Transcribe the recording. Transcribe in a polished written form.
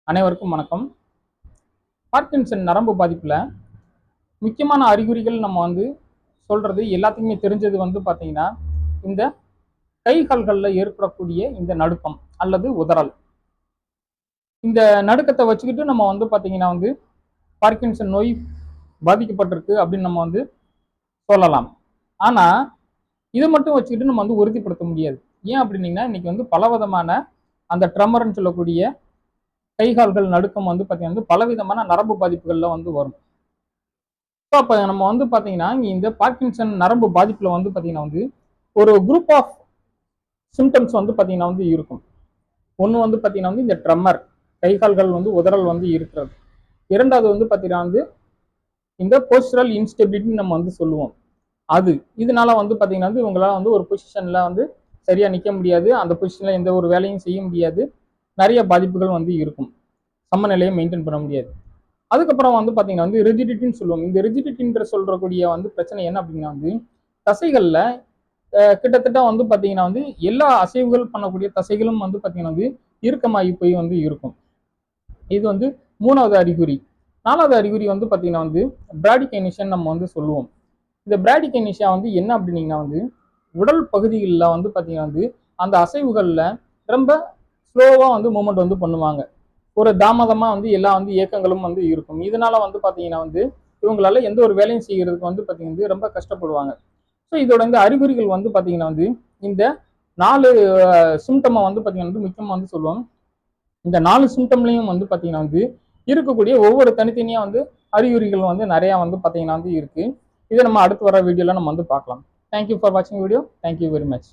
அனைவருக்கும் வணக்கம். பார்க்கின்சன் நரம்பு பாதிப்புல முக்கியமான அறிகுறிகள் நம்ம சொல்றது எல்லாத்துக்குமே தெரிஞ்சது பார்த்தீங்கன்னா, இந்த கை கால்கள்ல ஏற்படக்கூடிய இந்த நடுக்கம் அல்லது உதறல். இந்த நடுக்கத்தை வச்சுக்கிட்டு நம்ம பார்த்தீங்கன்னா பார்க்கின்சன் நோய் பாதிக்கப்பட்டிருக்கு அப்படின்னு நம்ம சொல்லலாம். ஆனா இதை மட்டும் வச்சுக்கிட்டு நம்ம உறுதிப்படுத்த முடியாது. ஏன் அப்படின்னீங்கன்னா, இன்னைக்கு பலவிதமான அந்த ட்ரெமர்ன்னு சொல்லக்கூடிய கை கால்கள் நடுக்கம் பார்த்தீங்கன்னா பலவிதமான நரம்பு பாதிப்புகள்ல வரும். ஸோ அப்போ நம்ம பார்த்தீங்கன்னா இந்த பார்க்கின்சன் நரம்பு பாதிப்புல பார்த்தீங்கன்னா ஒரு குரூப் ஆஃப் சிம்டம்ஸ் பார்த்தீங்கன்னா இருக்கும். ஒன்று பார்த்தீங்கன்னா இந்த ட்ரெமர் கை கால்கள் உதறல் இருக்கிறது. இரண்டாவது பார்த்தீங்கன்னா இந்த போஸ்டரல் இன்ஸ்டெபிலிட்டின்னு நம்ம சொல்லுவோம். அது இதனால பார்த்தீங்கன்னா இவங்களால ஒரு பொசிஷன்ல சரியா நிற்க முடியாது. அந்த பொசிஷன்ல எந்த ஒரு வேலையும் செய்ய முடியாது. நிறைய பாதிப்புகள் இருக்கும். சமநிலையை மெயின்டைன் பண்ண முடியாது. அதுக்கப்புறம் பார்த்தீங்கன்னா ரிஜிடிட்டின்னு சொல்லுவோம். இந்த ரிஜிடிட்டின்ற சொல்றக்கூடிய பிரச்சனை என்ன அப்படின்னா தசைகள்ல கிட்டத்தட்ட பார்த்தீங்கன்னா எல்லா அசைவுகள் பண்ணக்கூடிய தசைகளும் பார்த்தீங்கன்னா இறுக்கமாகி போய் இருக்கும். இது மூணாவது அறிகுறி. நாலாவது அறிகுறி பார்த்தீங்கன்னா பிராடிகைனேஷன் நம்ம சொல்லுவோம். இந்த பிராடிகைனேஷியா என்ன அப்படின்னீங்கன்னா உடல் பகுதிகளில் பார்த்தீங்கன்னா அந்த அசைவுகளில் ரொம்ப ஸ்லோவா மூமெண்ட் பண்ணுவாங்க. ஒரு தாமதமா எல்லா இயக்கங்களும் இருக்கும். இதனால பார்த்தீங்கன்னா இவங்களால எந்த ஒரு வேலையும் செய்யறதுக்கு பார்த்தீங்கன்னா ரொம்ப கஷ்டப்படுவாங்க. ஸோ இதோட அறிகுறிகள் பார்த்தீங்கன்னா இந்த 4 சிம்டமை பார்த்தீங்கன்னா முக்கியமா சொல்லுவோம். இந்த 4 சிம்டம்லையும் பார்த்தீங்கன்னா இருக்கக்கூடிய ஒவ்வொரு தனித்தனியா அறிகுறிகள் நிறைய பார்த்தீங்கன்னா இருக்கு. இதை நம்ம அடுத்து வர வீடியோல நம்ம பார்க்கலாம். தேங்க்யூ ஃபார் வாட்சிங் வீடியோ. Thank you very much.